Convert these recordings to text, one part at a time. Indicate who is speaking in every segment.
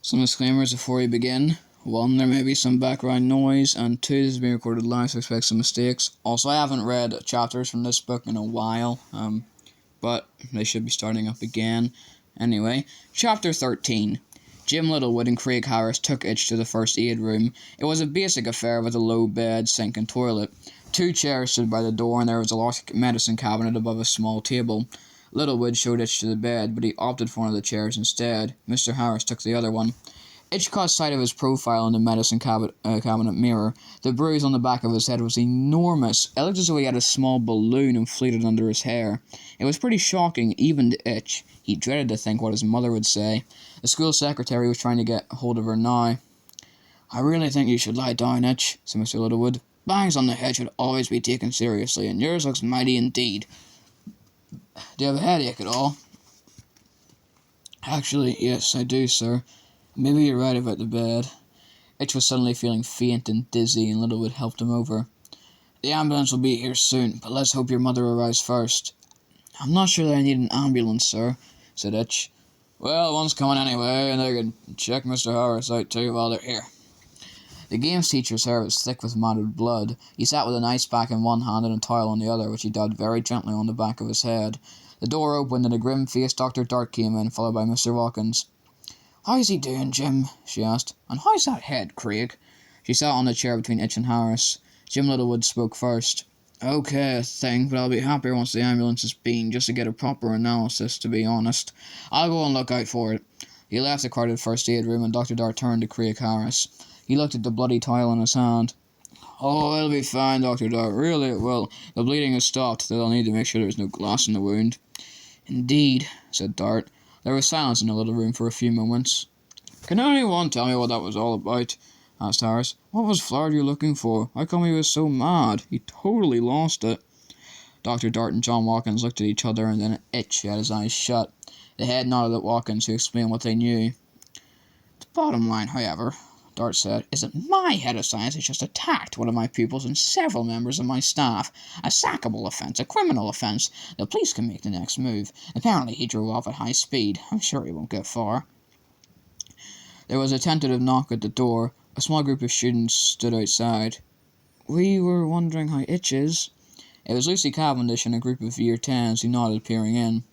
Speaker 1: Some disclaimers before we begin. One, there may be some background noise, and two, this is being recorded live, so expect some mistakes. Also, I haven't read chapters from this book in a while, but they should be starting up again. Anyway, Chapter 13. Jim Littlewood and Craig Harris took Itch to the first aid room. It was a basic affair with a low bed, sink, and toilet. 2 chairs stood by the door, and there was a large medicine cabinet above a small table. Littlewood showed Itch to the bed, but he opted for one of the chairs instead. Mr. Harris took the other one. Itch caught sight of his profile in the medicine cabinet mirror. The bruise on the back of his head was enormous. It looked as though he had a small balloon inflated under his hair. It was pretty shocking, even to Itch. He dreaded to think what his mother would say. The school secretary was trying to get hold of her now. "I really think you should lie down, Itch," said Mr. Littlewood. "Bangs on the head should always be taken seriously, and yours looks mighty indeed. Do you have a headache at all?" "Actually, yes, I do, sir. Maybe you're right about the bed." Itch was suddenly feeling faint and dizzy, and Littlewood helped him over. "The ambulance will be here soon, but let's hope your mother arrives first." "I'm not sure that I need an ambulance, sir," said Itch. "Well, one's coming anyway, and they can check Mr. Harris out too while they're here." The games teacher's hair was thick with matted blood. He sat with an ice pack in one hand and a towel in the other, which he dabbed very gently on the back of his head. The door opened, and a grim-faced Dr. Dart came in, followed by Mr. Watkins. "How's he doing, Jim?" she asked. "And how's that head, Craig?" She sat on the chair between Itch and Harris. Jim Littlewood spoke first. "Okay, I think, but I'll be happier once the ambulance has been, just to get a proper analysis, to be honest. I'll go and look out for it." He left the crowded first aid room, and Dr. Dart turned to Craig Harris. He looked at the bloody towel in his hand. "Oh, it'll be fine, Dr. Dart. Really it will. The bleeding has stopped. They'll need to make sure there's no glass in the wound." "Indeed," said Dart. There was silence in the little room for a few moments. "Can anyone tell me what that was all about?" asked Harris. "What was Flaherty looking for? How come he was so mad? He totally lost it." Dr. Dart and John Watkins looked at each other, and then at Itch, who had his eyes shut. The head nodded at Watkins, who explained what they knew. "The bottom line, however," Dart said, "is that my head of science has just attacked one of my pupils and several members of my staff. A sackable offence, a criminal offence. The police can make the next move. Apparently he drove off at high speed. I'm sure he won't get far." There was a tentative knock at the door. A small group of students stood outside. "We were wondering how Itch is." It was Lucy Cavendish and a group of Year 10s who nodded, peering in.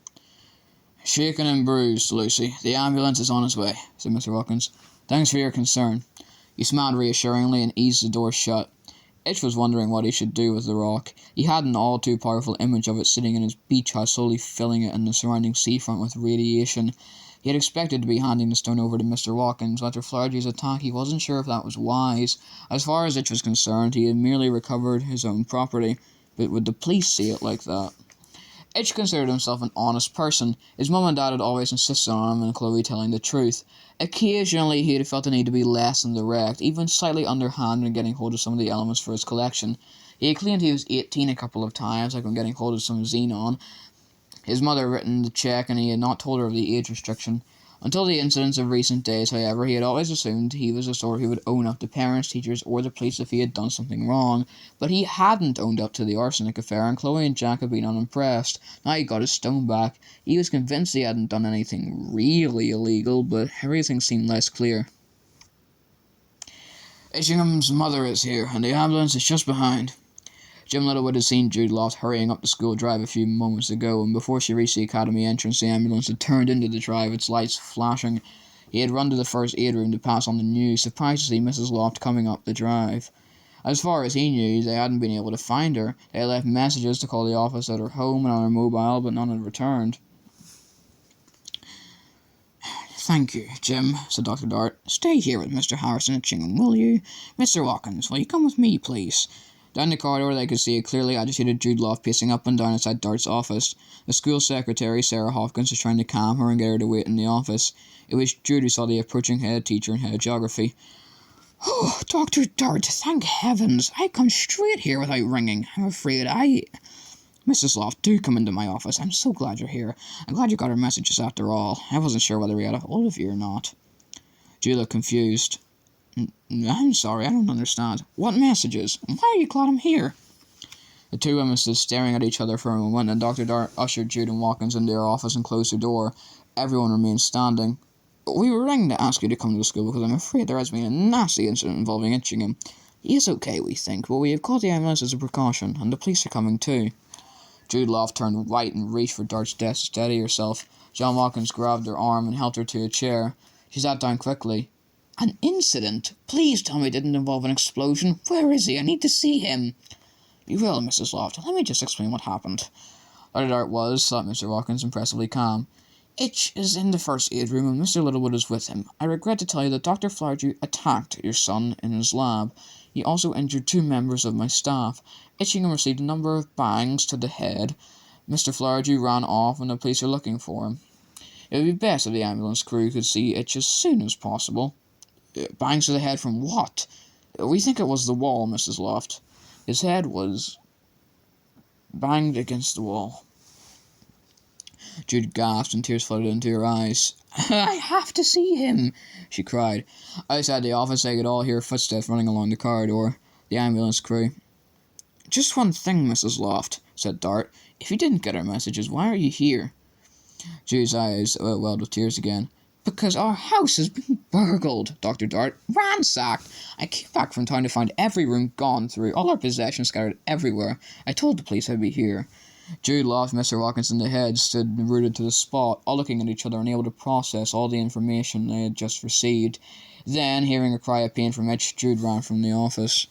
Speaker 1: "Shaken and bruised, Lucy. The ambulance is on its way," said Mr. Watkins. "Thanks for your concern." He smiled reassuringly and eased the door shut. Itch was wondering what he should do with the rock. He had an all-too-powerful image of it sitting in his beach house, slowly filling it and the surrounding seafront with radiation. He had expected to be handing the stone over to Mr. Watkins, but after Flaherty's attack he wasn't sure if that was wise. As far as Itch was concerned, he had merely recovered his own property, but would the police see it like that? Itch considered himself an honest person. His mum and dad had always insisted on him and Chloe telling the truth. Occasionally he had felt the need to be less than direct, even slightly underhand in getting hold of some of the elements for his collection. He had claimed he was 18 a couple of times, like when getting hold of some xenon. His mother had written the check, and he had not told her of the age restriction. Until the incidents of recent days, however, he had always assumed he was the sort who would own up to parents, teachers, or the police if he had done something wrong. But he hadn't owned up to the arsenic affair, and Chloe and Jack had been unimpressed. Now he got his stone back. He was convinced he hadn't done anything really illegal, but everything seemed less clear. "Ishingham's mother is here, and the ambulance is just behind." Jim Littlewood had seen Jude Loft hurrying up the school drive a few moments ago, and before she reached the academy entrance, the ambulance had turned into the drive, its lights flashing. He had run to the first aid room to pass on the news, surprised to see Mrs. Loft coming up the drive. As far as he knew, they hadn't been able to find her. They had left messages to call the office at her home and on her mobile, but none had returned. "Thank you, Jim," said Dr. Dart. "Stay here with Mr. Harrison at Chingham, will you? Mr. Watkins, will you come with me, please?" Down the corridor they could see a clearly agitated Jude Loft pacing up and down outside Dart's office. The school secretary, Sarah Hopkins, was trying to calm her and get her to wait in the office. It was Jude who saw the approaching head teacher and head of geography. "Oh, Dr. Dart, thank heavens! I come straight here without ringing. I'm afraid Mrs. Loft, do come into my office. I'm so glad you're here. I'm glad you got our messages after all. I wasn't sure whether we had a hold of you or not." Jude looked confused. "I'm sorry, I don't understand. What messages? Why are you glad I'm here?" The two women stood staring at each other for a moment, and Dr. Dart ushered Jude and Watkins into their office and closed the door. Everyone remained standing. We were ringing to ask you to come to the school because I'm afraid there has been a nasty incident involving Itchingham. He is okay, we think, but we have called the ambulance as a precaution, and the police are coming too. Jude Loft turned white and reached for Dart's desk to steady herself. John Watkins grabbed her arm and helped her to a chair. She sat down quickly. An incident? Please tell me it didn't involve an explosion. Where is he? I need to see him. You will, Mrs. Loft. Let me just explain what happened. Dr. Dart was, thought Mr. Watkins, impressively calm. Itch is in the first aid room and Mr. Littlewood is with him. I regret to tell you that Dr. Flowerdew attacked your son in his lab. He also injured 2 members of my staff. Itchingham received a number of bangs to the head. Mr. Flowerdew ran off and the police are looking for him. It would be best if the ambulance crew could see Itch as soon as possible. Bangs to the head from what? We think it was the wall, Mrs. Loft. His head was banged against the wall. Jude gasped and tears flooded into her eyes. I have to see him, she cried. Outside the office, they could all hear footsteps running along the corridor. The ambulance crew. Just one thing, Mrs. Loft, said Dart. If you didn't get our messages, why are you here? Jude's eyes welled with tears again. Because our house has been burgled, Dr. Dart. Ransacked. I came back from town to find every room gone through, all our possessions scattered everywhere. I told the police I'd be here. Jude Loft and Mr. Watkins in the head stood rooted to the spot, all looking at each other, unable to process all the information they had just received. Then, hearing a cry of pain from Itch, Jude ran from the office.